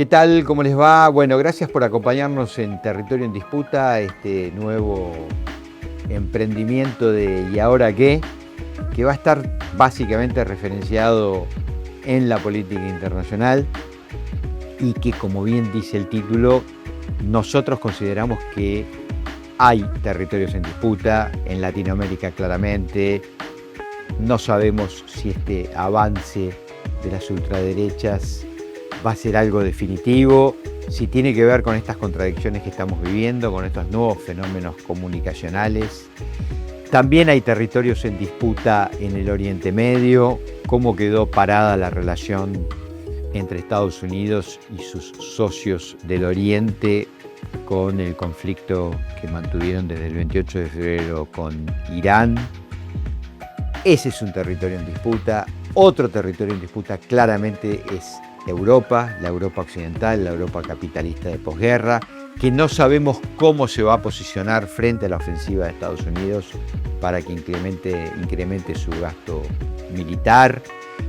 ¿Qué tal? ¿Cómo les va? Bueno, gracias por acompañarnos en Territorio en Disputa, este nuevo emprendimiento de ¿Y ahora qué?, que va a estar básicamente referenciado en la política internacional y que, como bien dice el título, nosotros consideramos que hay territorios en disputa, en Latinoamérica claramente. No sabemos si este avance de las ultraderechas va a ser algo definitivo, si tiene que ver con estas contradicciones que estamos viviendo, con estos nuevos fenómenos comunicacionales. También hay territorios en disputa en el Oriente Medio, cómo quedó parada la relación entre Estados Unidos y sus socios del Oriente con el conflicto que mantuvieron desde el 28 de febrero con Irán. Ese es un territorio en disputa. Otro territorio en disputa claramente es Europa, la Europa occidental, la Europa capitalista de posguerra, que no sabemos cómo se va a posicionar frente a la ofensiva de Estados Unidos para que incremente su gasto militar,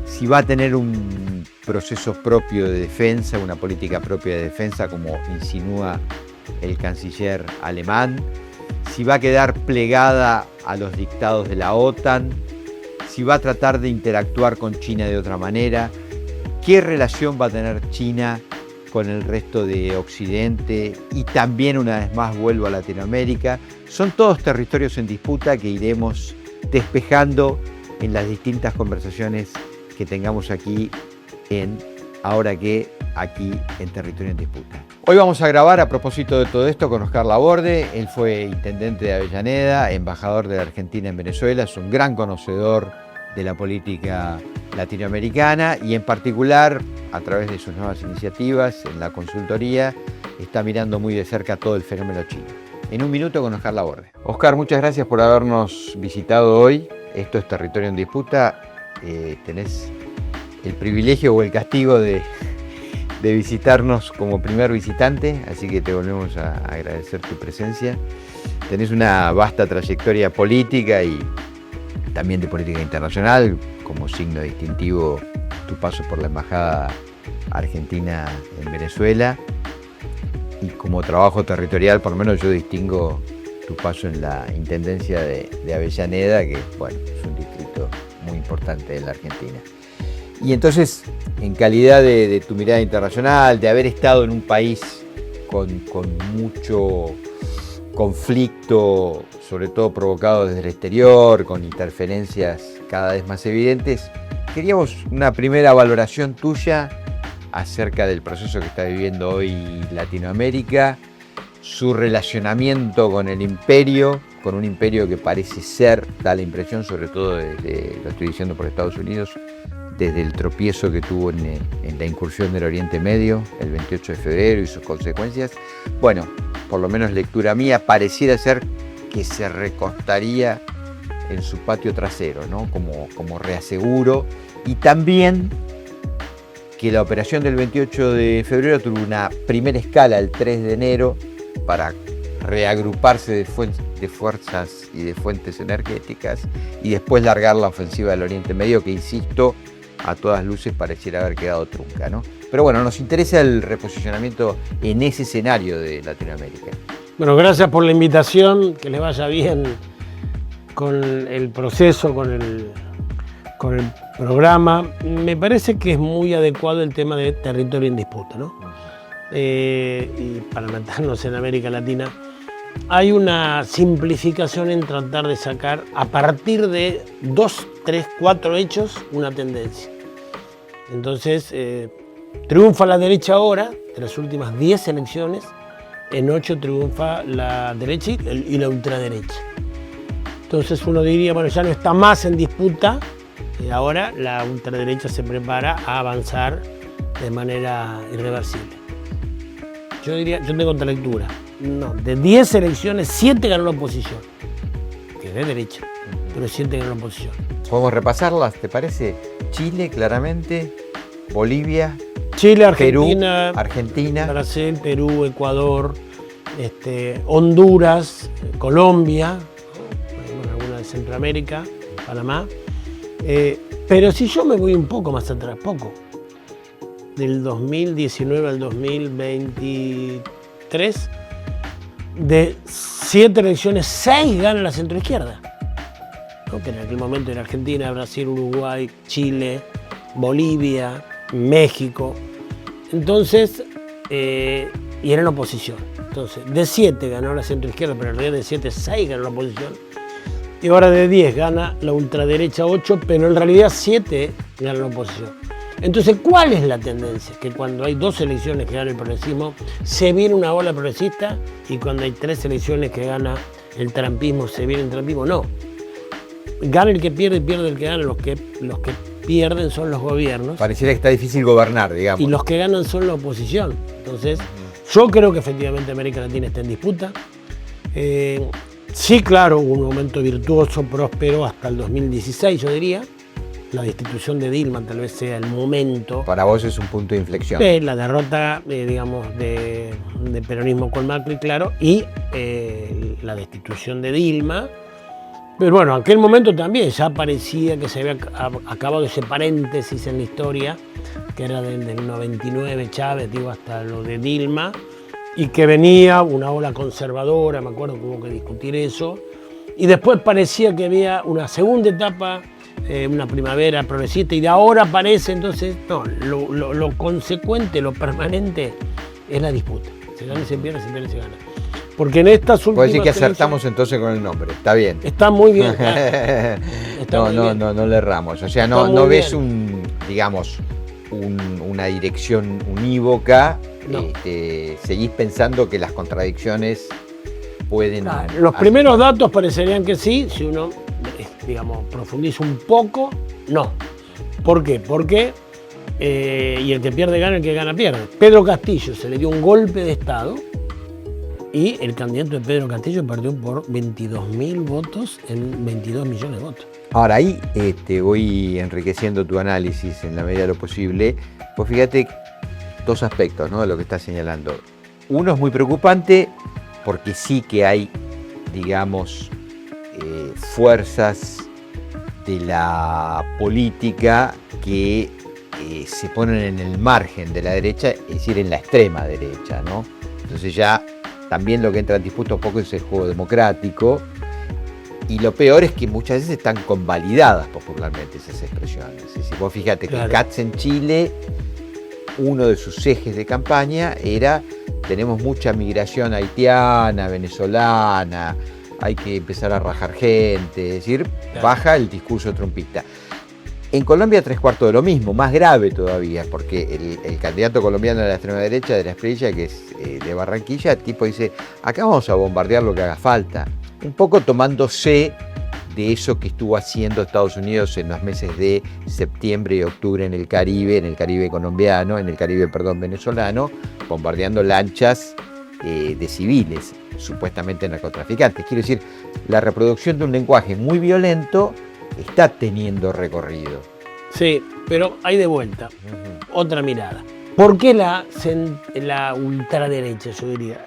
si va a tener un proceso propio de defensa, una política propia de defensa, como insinúa el canciller alemán, si va a quedar plegada a los dictados de la OTAN, si va a tratar de interactuar con China de otra manera, qué relación va a tener China con el resto de Occidente y también, una vez más, vuelvo a Latinoamérica. Son todos territorios en disputa que iremos despejando en las distintas conversaciones que tengamos aquí en Ahora qué, aquí en Territorio en Disputa. Hoy vamos a grabar, a propósito de todo esto, con Oscar Laborde. Él fue intendente de Avellaneda, embajador de la Argentina en Venezuela, es un gran conocedor de la política latinoamericana y, en particular, a través de sus nuevas iniciativas en la consultoría, está mirando muy de cerca todo el fenómeno chino. En un minuto con Oscar Laborde. Oscar, muchas gracias por habernos visitado hoy. Esto es Territorio en Disputa. Tenés el privilegio o el castigo de visitarnos como primer visitante, así que te volvemos a agradecer tu presencia. Tenés una vasta trayectoria política y también de política internacional, como signo distintivo tu paso por la Embajada Argentina en Venezuela, y como trabajo territorial, por lo menos yo distingo tu paso en la Intendencia de Avellaneda, que bueno, es un distrito muy importante en la Argentina. Y entonces, en calidad de tu mirada internacional, de haber estado en un país con mucho conflicto, sobre todo provocado desde el exterior, con interferencias cada vez más evidentes, queríamos una primera valoración tuya acerca del proceso que está viviendo hoy Latinoamérica, su relacionamiento con el imperio, con un imperio que parece ser, da la impresión, sobre todo lo estoy diciendo por Estados Unidos, desde el tropiezo que tuvo en la incursión del Oriente Medio el 28 de febrero y sus consecuencias. Bueno, por lo menos lectura mía, pareciera ser que se recostaría en su patio trasero, ¿no? Como reaseguro, y también que la operación del 28 de febrero tuvo una primera escala el 3 de enero para reagruparse de fuerzas y de fuentes energéticas y después largar la ofensiva del Oriente Medio, que, insisto, a todas luces pareciera haber quedado trunca, ¿no? Pero bueno, nos interesa el reposicionamiento en ese escenario de Latinoamérica. Bueno, gracias por la invitación, que les vaya bien con el proceso, con el programa. Me parece que es muy adecuado el tema de territorio en disputa, ¿no? Y para meternos en América Latina, hay una simplificación en tratar de sacar, a partir de 2, 3, 4 hechos, una tendencia. Entonces, triunfa la derecha ahora, de las últimas 10 elecciones, en 8 triunfa la derecha y la ultraderecha. Entonces uno diría, bueno, ya no está más en disputa, ahora la ultraderecha se prepara a avanzar de manera irreversible. Yo diría, yo tengo otra lectura. No, de 10 elecciones, 7 ganó la oposición, que es de derecha, pero 7 ganó la oposición. ¿Podemos repasarlas, te parece? Chile, claramente, Bolivia, Chile, Argentina, Argentina, Brasil, Perú, Ecuador, Honduras, Colombia, alguna de Centroamérica, Panamá. Pero si yo me voy un poco más atrás, del 2019 al 2023, de 7 elecciones, 6 gana la centroizquierda, ¿no? Que en aquel momento era Argentina, Brasil, Uruguay, Chile, Bolivia, México. Entonces, y eran oposición. Entonces, de 7 ganó la centroizquierda, pero en realidad de 7, 6 ganó la oposición. Y ahora de 10 gana la ultraderecha 8, pero en realidad 7 gana la oposición. Entonces, ¿cuál es la tendencia? Que cuando hay 2 elecciones que gana el progresismo, se viene una ola progresista, y cuando hay 3 elecciones que gana el trampismo, se viene el trampismo. No. Gana el que pierde y pierde el que gana. Los que pierden son los gobiernos. Pareciera que está difícil gobernar, digamos. Y los que ganan son la oposición. Entonces, yo creo que efectivamente América Latina está en disputa. Sí, claro, hubo un momento virtuoso, próspero, hasta el 2016, yo diría. La destitución de Dilma tal vez sea el momento. Para vos es un punto de inflexión. La derrota, digamos, de peronismo con Macri, claro, y la destitución de Dilma. Pero bueno, en aquel momento también ya parecía que se había acabado ese paréntesis en la historia, que era del 99 Chávez, digo, hasta lo de Dilma, y que venía una ola conservadora, me acuerdo que hubo que discutir eso, y después parecía que había una segunda etapa, una primavera progresista, y de ahora parece, entonces, no, lo consecuente, lo permanente es la disputa. Se gana y se pierde, se pierde y se gana. Porque en estas últimas... Puedo decir que acertamos entonces con el nombre, está bien. Está muy bien, claro. No le erramos, o sea, no ves una dirección unívoca, no. Seguís pensando que las contradicciones pueden... Claro, los primeros datos parecerían que sí, si uno, digamos, profundiza un poco, no. ¿Por qué? Porque, y el que pierde gana, el que gana pierde. Pedro Castillo se le dio un golpe de Estado, y el candidato de Pedro Castillo perdió por 22.000 votos en 22 millones de votos. Ahora ahí voy enriqueciendo tu análisis en la medida de lo posible. Pues fíjate 2 aspectos, ¿no?, de lo que estás señalando. Uno es muy preocupante porque sí que hay, digamos, fuerzas de la política que se ponen en el margen de la derecha, es decir, en la extrema derecha, ¿no? Entonces ya también lo que entra en disputa un poco es el juego democrático, y lo peor es que muchas veces están convalidadas popularmente esas expresiones. Es decir, vos fíjate que Katz en Chile, uno de sus ejes de campaña era: tenemos mucha migración haitiana, venezolana, hay que empezar a rajar gente, es decir, baja el discurso trumpista. En Colombia 3/4 de lo mismo, más grave todavía, porque el candidato colombiano de la extrema derecha, de la Espriella, que es de Barranquilla, el tipo dice: acá vamos a bombardear lo que haga falta. Un poco tomándose de eso que estuvo haciendo Estados Unidos en los meses de septiembre y octubre en el Caribe colombiano, venezolano, bombardeando lanchas de civiles, supuestamente narcotraficantes. Quiero decir, la reproducción de un lenguaje muy violento está teniendo recorrido. Sí, pero hay de vuelta, otra mirada. ¿Por qué la ultraderecha, yo diría?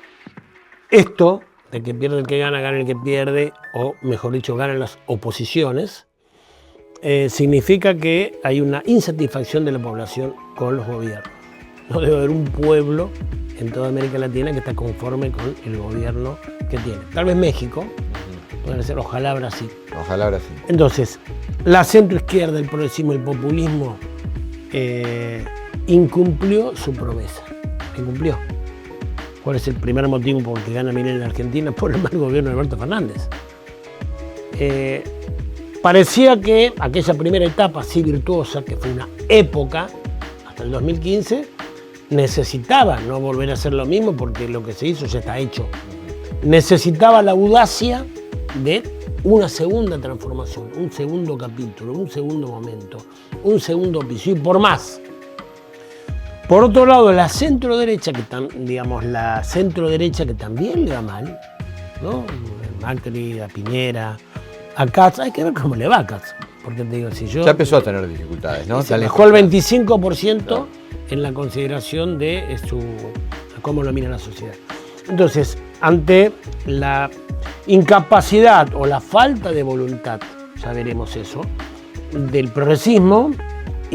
Esto, de que pierde el que gana, gana el que pierde, o mejor dicho, ganan las oposiciones, significa que hay una insatisfacción de la población con los gobiernos. No debe haber un pueblo en toda América Latina que está conforme con el gobierno que tiene. Tal vez México, puede ser, ojalá Brasil. Ojalá Brasil. Entonces, la centroizquierda, el progresismo, el populismo, incumplió su promesa. Incumplió. ¿Cuál es el primer motivo por el que gana Milei en Argentina? Por el mal gobierno de Alberto Fernández. Parecía que aquella primera etapa así virtuosa, que fue una época, hasta el 2015, necesitaba no volver a hacer lo mismo, porque lo que se hizo ya está hecho. Necesitaba la audacia de una segunda transformación, un segundo capítulo, un segundo momento, un segundo piso, y por más. Por otro lado, la centroderecha, que también le va mal, ¿no? Macri, a Piñera, a Katz, hay que ver cómo le va a Katz. Porque te digo, si yo... Ya empezó a tener dificultades, ¿no? Se bajó el 25% en la consideración de cómo lo mira la sociedad. Entonces, ante la incapacidad o la falta de voluntad, ya veremos eso, del progresismo,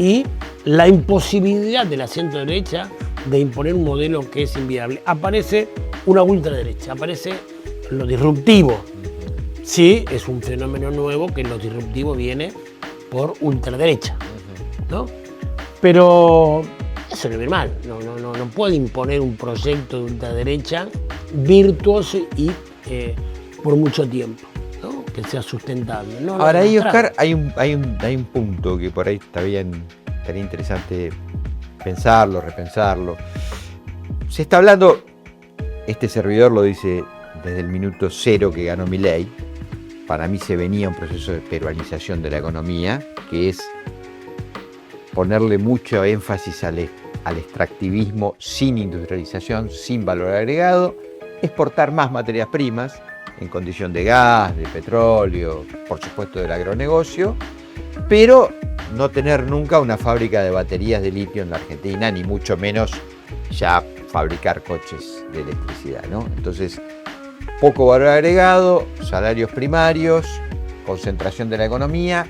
y la imposibilidad de la centro derecha de imponer un modelo que es inviable. Aparece una ultraderecha, aparece lo disruptivo. Sí, es un fenómeno nuevo que lo disruptivo viene por ultraderecha, ¿no? Pero eso no es mal, no puede imponer un proyecto de ultraderecha virtuoso y por mucho tiempo, ¿no? Que sea sustentable. Ahora ahí, Oscar, hay un punto que por ahí estaría interesante pensarlo, repensarlo. Se está hablando, este servidor lo dice desde el minuto cero que ganó Milei. Para mí se venía un proceso de peruanización de la economía, que es ponerle mucho énfasis al extractivismo sin industrialización, sin valor agregado, exportar más materias primas en condición de gas, de petróleo, por supuesto del agronegocio, pero no tener nunca una fábrica de baterías de litio en la Argentina, ni mucho menos ya fabricar coches de electricidad, ¿no? Entonces, poco valor agregado, salarios primarios, concentración de la economía,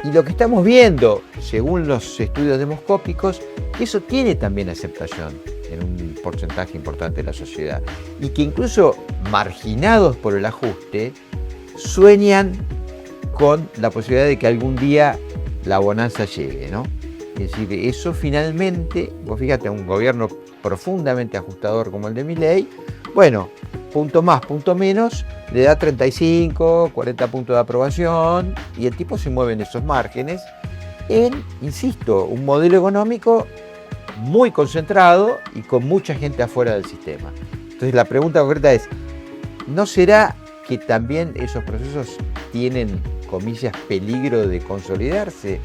y lo que estamos viendo, según los estudios demoscópicos, que eso tiene también aceptación en un porcentaje importante de la sociedad, y que incluso marginados por el ajuste, sueñan con la posibilidad de que algún día la bonanza llegue, ¿no? Es decir, eso finalmente, vos fíjate, un gobierno profundamente ajustador como el de Milei, bueno, punto más, punto menos, le da 35, 40 puntos de aprobación y el tipo se mueve en esos márgenes en, insisto, un modelo económico muy concentrado y con mucha gente afuera del sistema. Entonces la pregunta concreta es, ¿no será que también esos procesos tienen, comillas, peligro de consolidarse?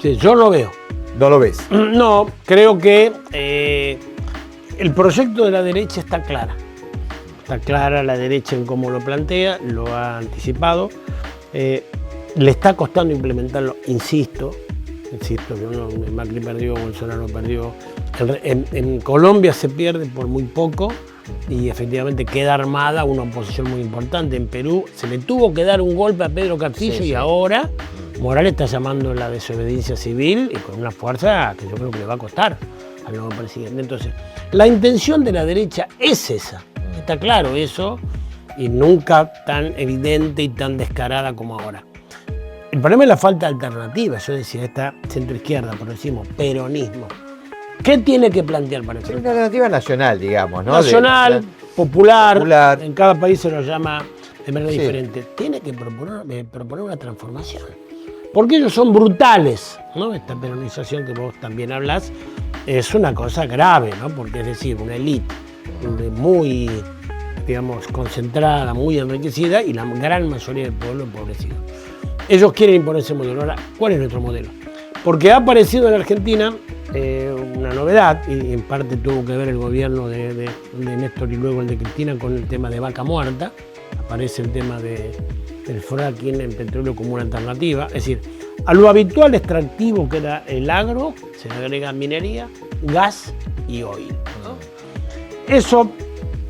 Sí, yo lo veo. ¿No lo ves? No, creo que el proyecto de la derecha está clara. Está clara la derecha en cómo lo plantea, lo ha anticipado. Le está costando implementarlo, insisto, Macri perdió, Bolsonaro perdió. En Colombia se pierde por muy poco y efectivamente queda armada una oposición muy importante. En Perú se le tuvo que dar un golpe a Pedro Castillo y ahora Morales está llamando a la desobediencia civil y con una fuerza que yo creo que le va a costar al nuevo presidente. Entonces, la intención de la derecha es esa. Está claro eso, y nunca tan evidente y tan descarada como ahora. El problema es la falta de alternativa. Yo decía, esta centroizquierda, por decimos, peronismo. ¿Qué tiene que plantear para eso? Una alternativa nacional, digamos, ¿no? Nacional, popular, en cada país se lo llama de manera diferente. Tiene que proponer una transformación. Porque ellos son brutales, ¿no? Esta peronización que vos también hablás es una cosa grave, ¿no? Porque es decir, una élite muy, digamos, concentrada, muy enriquecida y la gran mayoría del pueblo empobrecido. Ellos quieren imponer ese modelo. Ahora, ¿cuál es nuestro modelo? Porque ha aparecido en la Argentina una novedad, y en parte tuvo que ver el gobierno de Néstor y luego el de Cristina con el tema de vaca muerta. Aparece el tema del fracking en petróleo como una alternativa. Es decir, a lo habitual extractivo que era el agro, se le agrega minería, gas y oil, ¿no? Eso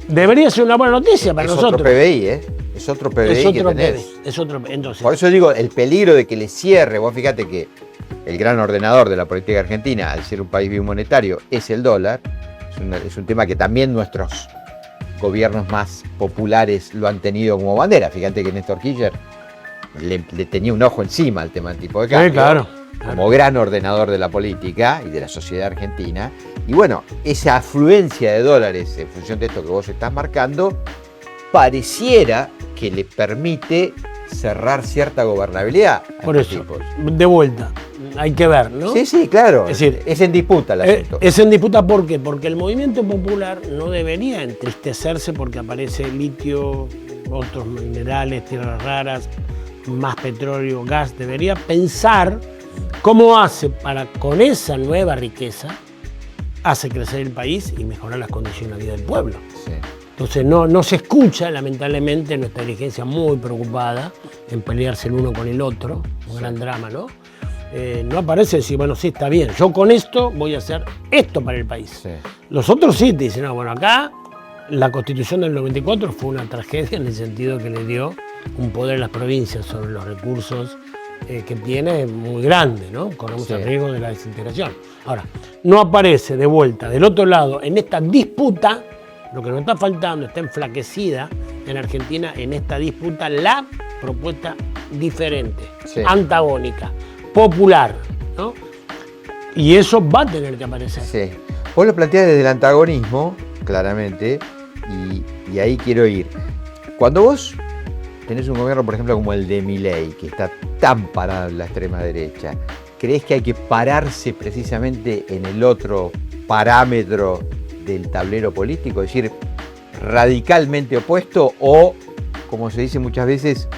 debería ser una buena noticia para nosotros. Es otro PBI, ¿eh? Es otro PBI que tenés. Entonces, por eso digo, el peligro de que le cierre, vos fíjate que el gran ordenador de la política argentina, al ser un país bimonetario, es el dólar. Es un tema que también nuestros gobiernos más populares lo han tenido como bandera. Fíjate que Néstor Kirchner le tenía un ojo encima al tema del tipo de cambio. Sí, claro. Como gran ordenador de la política y de la sociedad argentina. Y bueno, esa afluencia de dólares en función de esto que vos estás marcando, pareciera que le permite cerrar cierta gobernabilidad. Por eso, de vuelta, hay que ver, ¿no? Sí, claro. Es decir, es en disputa el asunto. Es en disputa, ¿por qué? Porque el movimiento popular no debería entristecerse porque aparece litio, otros minerales, tierras raras, más petróleo, gas. Debería pensar cómo hace para, con esa nueva riqueza, hace crecer el país y mejorar las condiciones de vida del pueblo. Sí. Entonces no se escucha, lamentablemente, nuestra dirigencia muy preocupada en pelearse el uno con el otro, un gran drama, ¿no? No aparece decir, bueno, sí, está bien, yo con esto voy a hacer esto para el país. Sí. Los otros sí te dicen, no, bueno, acá la Constitución del 94 fue una tragedia en el sentido que le dio un poder a las provincias sobre los recursos que tiene es muy grande, ¿no? Corremos Sí. el riesgo de la desintegración. Ahora, no aparece de vuelta del otro lado en esta disputa, lo que nos está faltando, está enflaquecida en Argentina en esta disputa la propuesta diferente, Sí. antagónica, popular, ¿no? Y eso va a tener que aparecer. Sí. Vos lo planteás desde el antagonismo, claramente, y ahí quiero ir. Cuando vos tenés un gobierno, por ejemplo, como el de Milei, que está tan parado en la extrema derecha, ¿crees que hay que pararse precisamente en el otro parámetro del tablero político? Es decir, radicalmente opuesto o, como se dice muchas veces,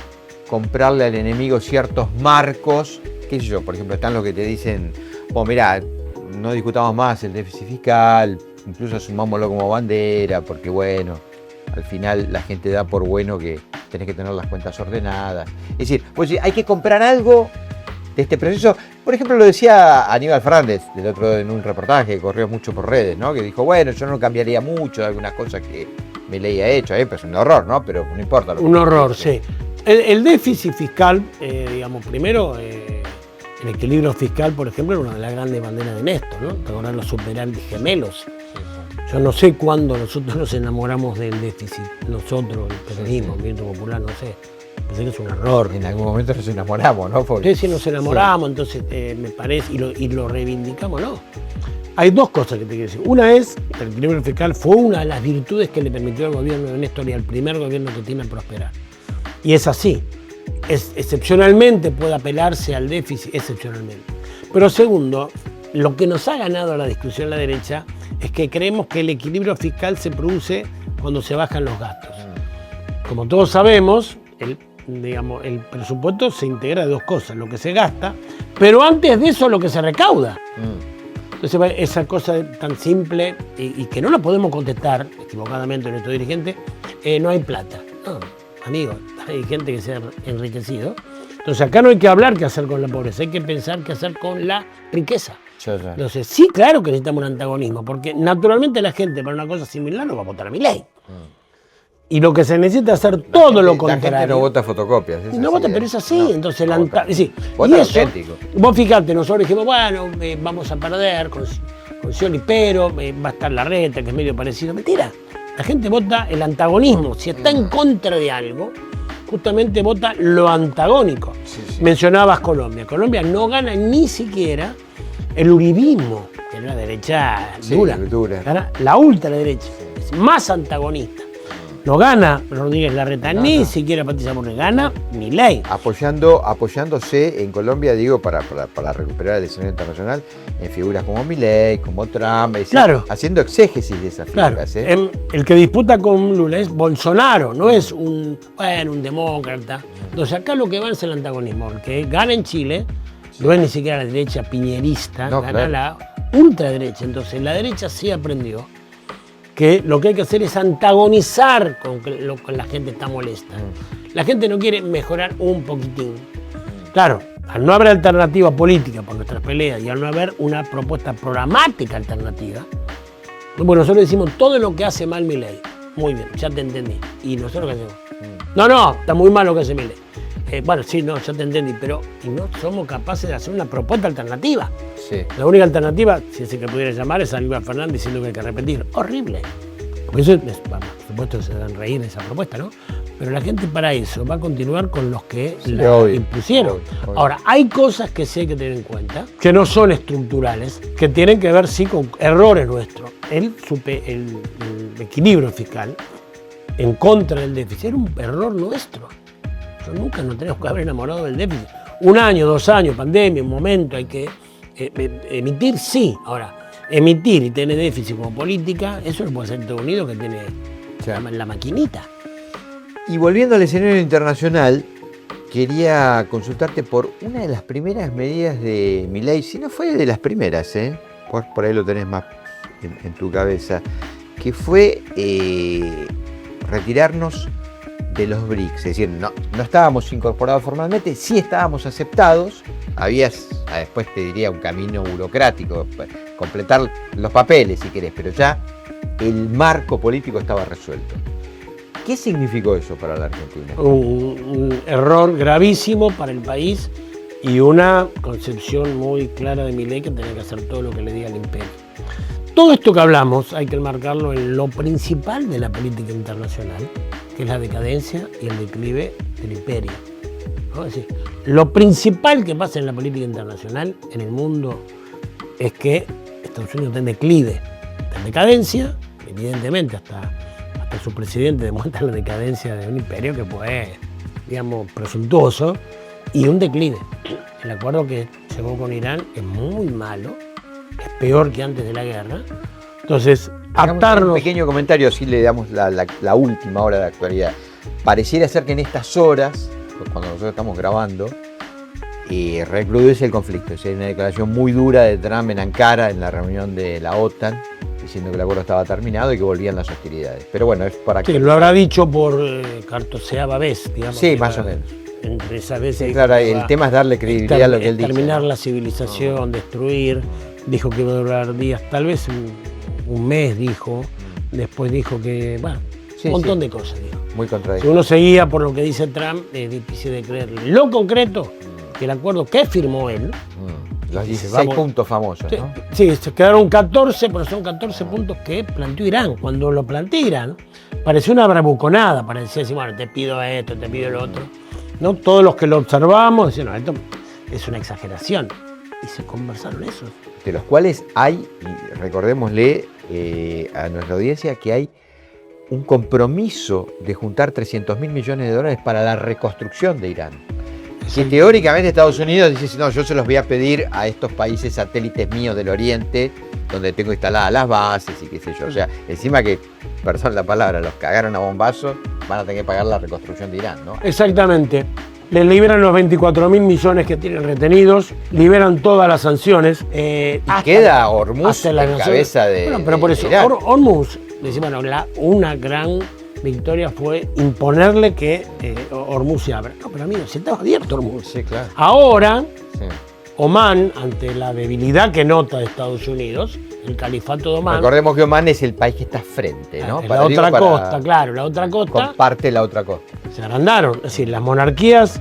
comprarle al enemigo ciertos marcos, qué sé yo, por ejemplo, están los que te dicen, bueno, mirá, no discutamos más el déficit fiscal, incluso asumámoslo como bandera, porque bueno, al final la gente da por bueno que tenés que tener las cuentas ordenadas. Es decir, pues hay que comprar algo de este proceso. Por ejemplo, lo decía Aníbal Fernández del otro en un reportaje que corrió mucho por redes, ¿no? Que dijo, bueno, yo no cambiaría mucho de algunas cosas que Milei ha hecho, pues es un horror, ¿no? Pero no importa. Un horror, sí. El déficit fiscal, digamos, primero, el equilibrio fiscal, por ejemplo, era una de las grandes banderas de Néstor, ¿no? Te acordás los superávit gemelos. Yo no sé cuándo nosotros nos enamoramos del déficit, nosotros, el peronismo, el movimiento popular, no sé. Pensé que es un error. En algún momento nos enamoramos, ¿no? Porque... Sí, nos enamoramos, entonces me parece, y lo reivindicamos, ¿no? Hay dos cosas que te quiero decir. Una es, el equilibrio fiscal fue una de las virtudes que le permitió al gobierno de Néstor y al primer gobierno que tiene prosperar. Y es así. Excepcionalmente puede apelarse al déficit, excepcionalmente. Pero segundo, lo que nos ha ganado la discusión en la derecha es que creemos que el equilibrio fiscal se produce cuando se bajan los gastos. Como todos sabemos, el presupuesto se integra de dos cosas, lo que se gasta, pero antes de eso lo que se recauda. Entonces esa cosa tan simple y que no la podemos contestar equivocadamente nuestro dirigente, no hay plata. No, amigos, hay gente que se ha enriquecido. Entonces acá no hay que hablar qué hacer con la pobreza, hay que pensar qué hacer con la riqueza. Entonces sí, claro que necesitamos un antagonismo, porque naturalmente la gente para una cosa similar no va a votar a Milei. Y lo que se necesita es hacer todo lo contrario. La gente no vota fotocopias. Y no vota, pero es así. Entonces, vota auténtico. Vos fijate, nosotros dijimos, bueno, vamos a perder con Scioli, pero va a estar Larreta, que es medio parecido. Mentira. La gente vota el antagonismo. Si está en contra de algo, justamente vota lo antagónico. Sí. Mencionabas Colombia. Colombia no gana ni siquiera el uribismo, que es la derecha dura. Gana la ultraderecha, es más antagonista. No gana Rodríguez Larreta, ni siquiera Patricia Bullrich, gana Milei. Apoyándose en Colombia, digo, para recuperar el escenario internacional, en figuras como Milei, como Trump, claro. Haciendo exégesis de esas figuras. Claro. El que disputa con Lula es Bolsonaro, no es un demócrata. Entonces acá lo que va es el antagonismo, el que gana en Chile, no es ni siquiera la derecha piñerista, gana la ultraderecha. Entonces la derecha sí aprendió que lo que hay que hacer es antagonizar con lo que la gente está molesta. La gente no quiere mejorar un poquitín. Claro, al no haber alternativa política por nuestras peleas y al no haber una propuesta programática alternativa, bueno, nosotros decimos todo lo que hace mal Milei. Muy bien, ya te entendí. ¿Y nosotros qué hacemos? No, está muy mal lo que hace Milei. Bueno, sí, no, ya te entendí, pero y no somos capaces de hacer una propuesta alternativa. Sí. La única alternativa, si es el que pudiera llamar, es Aníbal Fernández diciendo que hay que repetir. Horrible. Porque eso, por supuesto, se dan reír de esa propuesta, ¿no? Pero la gente para eso va a continuar con los que la impusieron. Obvio. Ahora, hay cosas que sí hay que tener en cuenta, que no son estructurales, que tienen que ver, sí, con errores nuestros. El equilibrio fiscal en contra del déficit era un error nuestro. Nunca nos tenemos que haber enamorado del déficit. 1 año, 2 años, pandemia, un momento, hay que emitir, sí. Ahora, emitir y tener déficit como política, eso lo puede hacer Estados Unidos, que tiene la maquinita. Y volviendo al escenario internacional, quería consultarte por una de las primeras medidas de Milei, si no fue de las primeras, por ahí lo tenés más en tu cabeza, que fue retirarnos de los BRICS, es decir, no estábamos incorporados formalmente, sí estábamos aceptados, había, después te diría, un camino burocrático, completar los papeles si querés, pero ya el marco político estaba resuelto. ¿Qué significó eso para la Argentina? Un error gravísimo para el país y una concepción muy clara de Milei que tenía que hacer todo lo que le diga el imperio. Todo esto que hablamos hay que enmarcarlo en lo principal de la política internacional, que es la decadencia y el declive del imperio, ¿no? Es decir, lo principal que pasa en la política internacional en el mundo es que Estados Unidos está en declive, está en decadencia, evidentemente hasta su presidente demuestra la decadencia de un imperio que fue, digamos, presuntuoso, y un declive. El acuerdo que llegó con Irán es muy malo, es peor que antes de la guerra. Entonces, atarnos... Un pequeño comentario, así le damos la última hora de actualidad. Pareciera ser que en estas horas, cuando nosotros estamos grabando, recrudece el conflicto. Hay una declaración muy dura de Trump en Ankara, en la reunión de la OTAN, diciendo que el acuerdo estaba terminado y que volvían las hostilidades. Pero bueno, es para que... Sí, lo habrá dicho por cartoseaba vez, digamos. Sí, más o menos. Entre esas veces... Sí, claro, el tema es darle credibilidad a lo que él dice. Terminar la civilización, destruir. Dijo que iba a durar días, tal vez un mes, dijo. Después dijo que, bueno, un montón de cosas, dijo. Muy contradictorio. Si uno seguía por lo que dice Trump, es difícil de creerle. Lo concreto, que el acuerdo que firmó él... Los 16 puntos famosos, ¿no? Sí, se quedaron 14, pero son 14 puntos que planteó Irán. Cuando lo planteó Irán, pareció una bravuconada, parecía decir, bueno, te pido esto, te pido lo otro. ¿No? Todos los que lo observamos decían, no, esto es una exageración. Y se conversaron eso. De los cuales hay, y recordémosle a nuestra audiencia, que hay un compromiso de juntar 300.000 millones de dólares para la reconstrucción de Irán. Que teóricamente Estados Unidos dice, no, yo se los voy a pedir a estos países satélites míos del Oriente, donde tengo instaladas las bases y qué sé yo. O sea, encima que, perdón la palabra, los cagaron a bombazos, van a tener que pagar la reconstrucción de Irán, ¿no? Exactamente. Les liberan los 24.000 millones que tienen retenidos, liberan todas las sanciones. Y queda Hormuz en cabeza de... Bueno, pero por eso, Hormuz, decimos, bueno, una gran victoria fue imponerle que Hormuz se abra. No, pero amigo, si estaba abierto Hormuz. Sí, claro. Ahora, sí. Omán, ante la debilidad que nota de Estados Unidos, el califato de Omán... Recordemos que Omán es el país que está frente, ¿no? La otra costa, claro, la otra costa... Comparte la otra costa. Se agrandaron. Es decir, las monarquías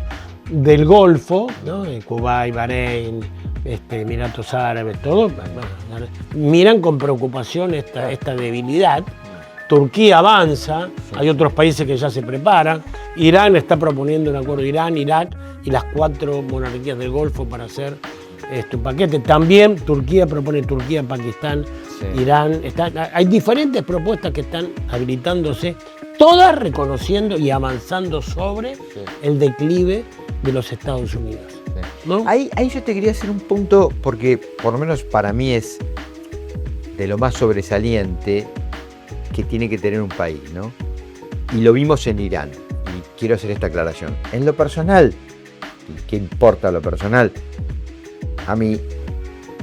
del Golfo, ¿no? Kuwait, Bahrein, Emiratos Árabes, todo, miran con preocupación esta debilidad. Turquía avanza, hay otros países que ya se preparan. Irán está proponiendo un acuerdo, Irán, Irak y las 4 monarquías del Golfo para hacer un paquete. También Turquía propone Pakistán, sí. Irán. Hay diferentes propuestas que están habilitándose, todas reconociendo y avanzando sobre el declive de los Estados Unidos. Sí. ¿No? Ahí yo te quería hacer un punto, porque por lo menos para mí es de lo más sobresaliente que tiene que tener un país, ¿no? Y lo vimos en Irán, y quiero hacer esta aclaración. En lo personal, y qué importa lo personal, a mí,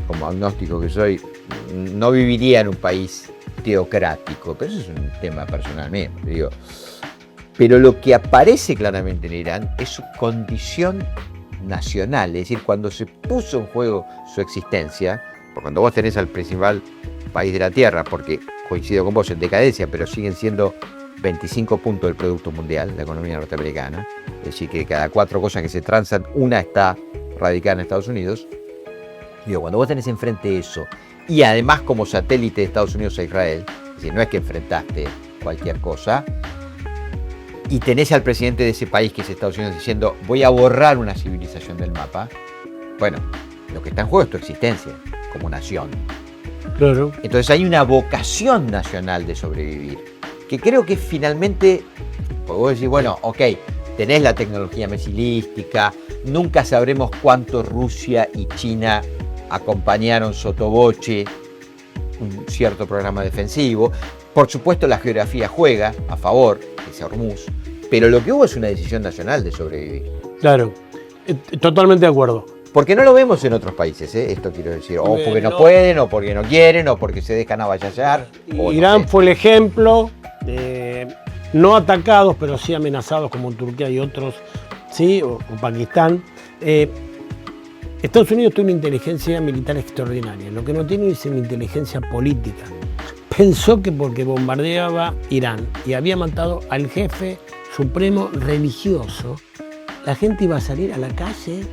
como agnóstico que soy, no viviría en un país teocrático, pero eso es un tema personal mío, digo. Pero lo que aparece claramente en Irán es su condición nacional, es decir, cuando se puso en juego su existencia, porque cuando vos tenés al principal país de la Tierra, porque coincido con vos en decadencia, pero siguen siendo 25 puntos del Producto Mundial, la economía norteamericana, es decir, que cada 4 cosas que se transan, una está radicada en Estados Unidos. Digo, cuando vos tenés enfrente eso, y además como satélite de Estados Unidos a Israel, es decir, no es que enfrentaste cualquier cosa, y tenés al presidente de ese país, que es Estados Unidos, diciendo, voy a borrar una civilización del mapa, bueno, lo que está en juego es tu existencia como nación. Claro. Entonces hay una vocación nacional de sobrevivir, que creo que finalmente, pues vos decís, bueno, ok, tenés la tecnología misilística, nunca sabremos cuánto Rusia y China acompañaron sotoboche un cierto programa defensivo. Por supuesto la geografía juega a favor, ese Hormuz, pero lo que hubo es una decisión nacional de sobrevivir. Claro, totalmente de acuerdo. Porque no lo vemos en otros países, esto quiero decir, o porque no pueden, o porque no quieren, o porque se dejan avasallar. Irán fue el ejemplo, no atacados, pero sí amenazados como Turquía y otros, sí, o Pakistán. Estados Unidos tiene una inteligencia militar extraordinaria, lo que no tiene es una inteligencia política. Pensó que porque bombardeaba Irán y había matado al jefe supremo religioso, la gente iba a salir a la calle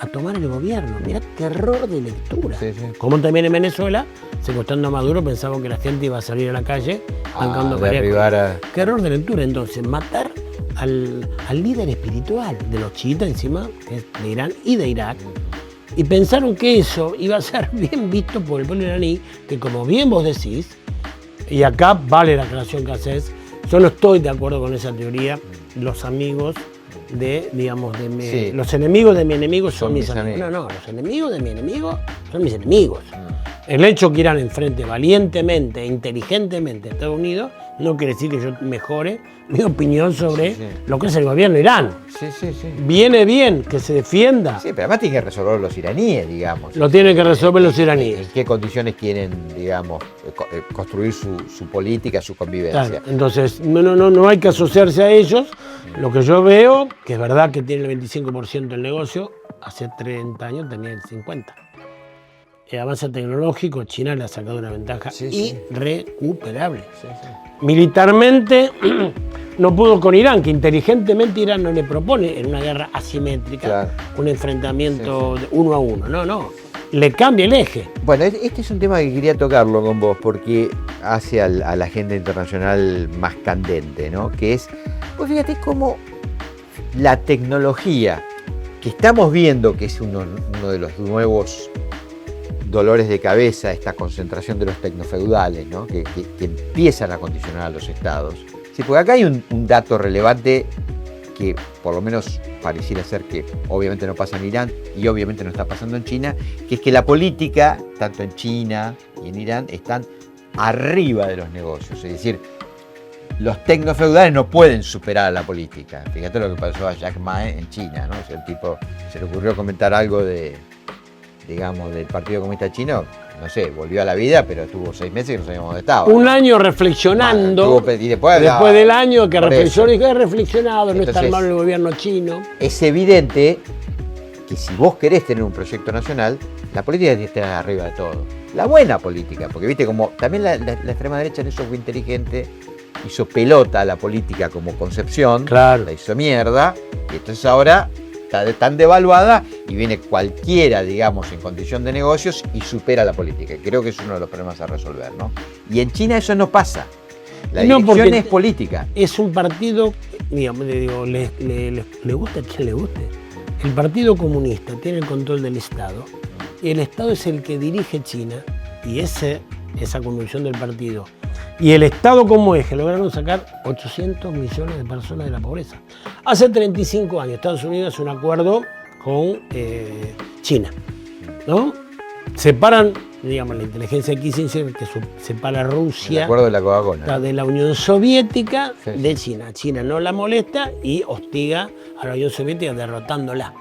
a tomar el gobierno. Mirá qué error de lectura. Sí, sí. Como también en Venezuela, secuestrando a Maduro, pensaban que la gente iba a salir a la calle bancando derribar Qué error de lectura. Entonces, matar al líder espiritual de los chiitas encima, que es de Irán y de Irak, y pensaron que eso iba a ser bien visto por el pueblo iraní, que como bien vos decís, y acá vale la aclaración que haces, yo no estoy de acuerdo con esa teoría, los amigos de, digamos, los enemigos de mi enemigo son mis amigos. No, los enemigos de mi enemigo son mis enemigos. El hecho que Irán enfrente valientemente e inteligentemente a Estados Unidos no quiere decir que yo mejore mi opinión sobre lo que es el gobierno de Irán. Sí. Viene bien que se defienda. Sí, pero además tienen que resolver los iraníes, digamos. Lo tienen que resolver los iraníes. ¿En qué condiciones quieren, digamos, construir su política, su convivencia? Claro, entonces, no hay que asociarse a ellos. Lo que yo veo, que es verdad que tiene el 25% del negocio, hace 30 años tenía el 50%. El avance tecnológico, China le ha sacado una ventaja irrecuperable. Militarmente no pudo con Irán, que inteligentemente Irán no le propone en una guerra asimétrica un enfrentamiento uno a uno. No, le cambia el eje. Bueno, este es un tema que quería tocarlo con vos porque hace a la agenda internacional más candente, ¿no? Que es, pues fíjate cómo la tecnología que estamos viendo, que es uno de los nuevos dolores de cabeza, esta concentración de los tecnofeudales, ¿no? que empiezan a condicionar a los estados. Sí, porque acá hay un dato relevante que por lo menos pareciera ser que obviamente no pasa en Irán y obviamente no está pasando en China, que es que la política, tanto en China y en Irán, están arriba de los negocios. Es decir, los tecnofeudales no pueden superar a la política. Fíjate lo que pasó a Jack Ma en China, ¿no? O sea, el tipo se le ocurrió comentar algo digamos, del Partido Comunista Chino, no sé, volvió a la vida, pero estuvo 6 meses y no sabíamos dónde estaba. Un año reflexionando, y después del año que reflexionó, y he reflexionado, entonces, no está mal el gobierno chino. Es evidente que si vos querés tener un proyecto nacional, la política tiene que estar arriba de todo. La buena política, porque viste como también la extrema derecha en eso fue inteligente, hizo pelota a la política como concepción, la hizo mierda, y entonces ahora está tan devaluada y viene cualquiera, digamos, en condición de negocios y supera la política. Creo que es uno de los problemas a resolver, ¿no? Y en China eso no pasa. La dirección es política. Es un partido, digamos, le guste a quien le guste. El Partido Comunista tiene el control del Estado y el Estado es el que dirige China y esa conducción del partido. Y el Estado como eje lograron sacar 800 millones de personas de la pobreza. Hace 35 años Estados Unidos hace un acuerdo con China, ¿no? Separan, digamos, la inteligencia de Kissinger, que separa a Rusia, el acuerdo de la Coca-Cola, de la Unión Soviética de China. China no la molesta y hostiga a la Unión Soviética derrotándola.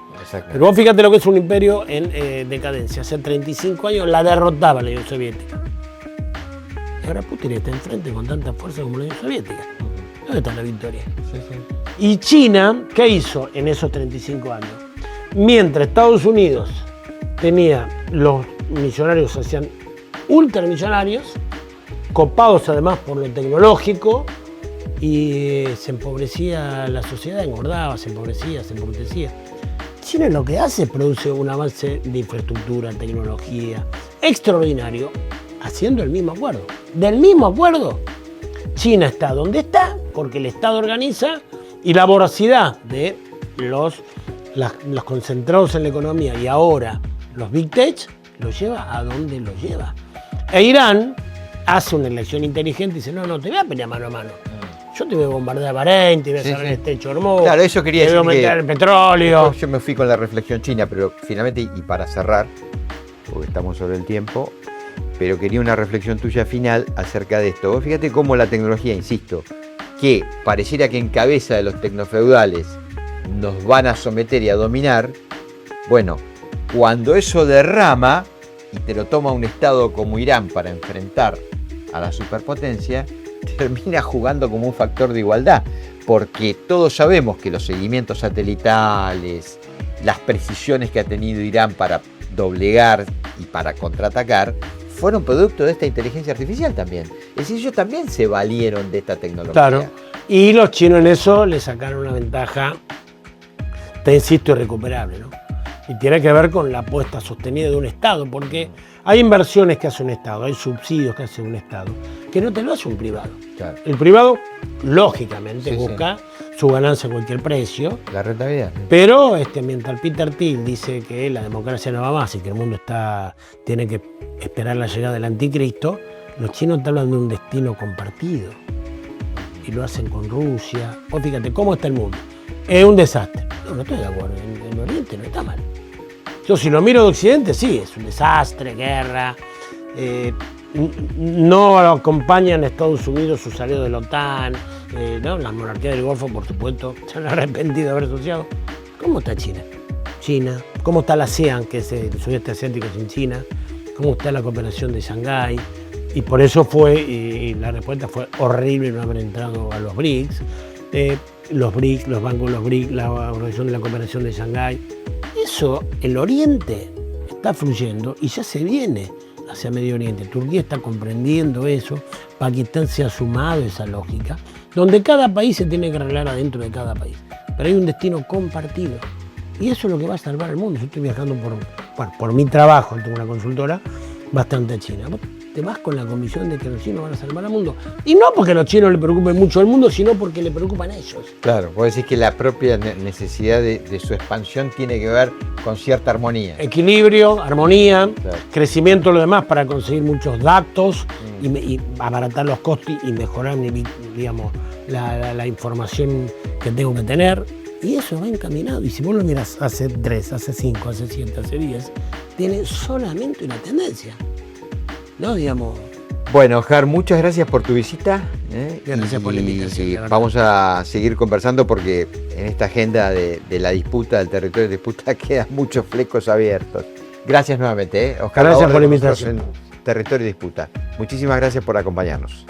Pero vos fíjate lo que es un imperio en decadencia. Hace 35 años la derrotaba la Unión Soviética. Y ahora Putin está enfrente con tanta fuerza como la Unión Soviética. ¿Dónde está la victoria? Y China, ¿qué hizo en esos 35 años? Mientras Estados Unidos tenía los millonarios, se hacían ultramillonarios, copados además por lo tecnológico, y se empobrecía la sociedad, engordaba, se empobrecía. China lo que hace, produce un avance de infraestructura, tecnología extraordinario, haciendo el mismo acuerdo. Del mismo acuerdo, China está donde está porque el Estado organiza y la voracidad de los concentrados en la economía y ahora los Big Tech los lleva a donde los lleva. E Irán hace una elección inteligente y dice, no, te voy a pelear mano a mano. Yo te voy a bombardear Bahrein, te voy a cerrar el estrecho de Hormuz, claro, eso quería te voy a meter el petróleo. Yo me fui con la reflexión china, pero finalmente, y para cerrar, porque estamos sobre el tiempo, pero quería una reflexión tuya final acerca de esto. Vos fíjate cómo la tecnología, insisto, que pareciera que en cabeza de los tecnofeudales nos van a someter y a dominar, bueno, cuando eso derrama y te lo toma un Estado como Irán para enfrentar a la superpotencia, termina jugando como un factor de igualdad, porque todos sabemos que los seguimientos satelitales, las precisiones que ha tenido Irán para doblegar y para contraatacar, fueron producto de esta inteligencia artificial también. Es decir, ellos también se valieron de esta tecnología. Claro, y los chinos en eso le sacaron una ventaja, te insisto, irrecuperable, ¿no? Y tiene que ver con la apuesta sostenida de un Estado, porque hay inversiones que hace un Estado, hay subsidios que hace un Estado, que no te lo hace un privado. Claro. El privado, lógicamente, Sí, busca su ganancia a cualquier precio, La rentabilidad. pero mientras Peter Thiel dice que la democracia no va más y que el mundo tiene que esperar la llegada del anticristo, los chinos te hablan de un destino compartido. Y lo hacen con Rusia. Vos fíjate, ¿cómo está el mundo? Es un desastre. No estoy de acuerdo. En Oriente no está mal. Yo si lo miro de Occidente, sí, es un desastre, guerra. No acompañan a Estados Unidos su salida de la OTAN. ¿No? Las monarquías del Golfo, por supuesto, se han arrepentido de haber asociado. ¿Cómo está China? China. ¿Cómo está la ASEAN, que es el sudeste asiático sin China? ¿Cómo está la cooperación de Shanghái? Y por eso y la respuesta fue horrible no haber entrado a los BRICS. Los BRICS, los bancos, los BRICS, la Organización de la Cooperación de Shanghái. Eso, el Oriente está fluyendo y ya se viene hacia Medio Oriente. Turquía está comprendiendo eso, Pakistán se ha sumado a esa lógica, donde cada país se tiene que arreglar adentro de cada país. Pero hay un destino compartido y eso es lo que va a salvar al mundo. Yo estoy viajando por mi trabajo, tengo una consultora, bastante a China. Te vas con la convicción de que los chinos van a salvar al mundo. Y no porque a los chinos le preocupen mucho al mundo, sino porque le preocupan a ellos. Claro, vos decís que la propia necesidad de su expansión tiene que ver con cierta armonía. Equilibrio, armonía, Claro. crecimiento de lo demás para conseguir muchos datos y abaratar los costos y mejorar digamos, la información que tengo que tener. Y eso va encaminado. Y si vos lo miras hace 3, hace 5, hace 7, hace 10, tiene solamente una tendencia. ¿No? Digamos. Bueno, Jar, muchas gracias por tu visita. Gracias por la invitación, Y la verdad. vamos a seguir conversando porque en esta agenda de la disputa, del territorio de disputa, quedan muchos flecos abiertos. Gracias nuevamente, Oscar. Gracias Laborde por la con nosotros invitación. en Territorio de Disputa. Muchísimas gracias por acompañarnos.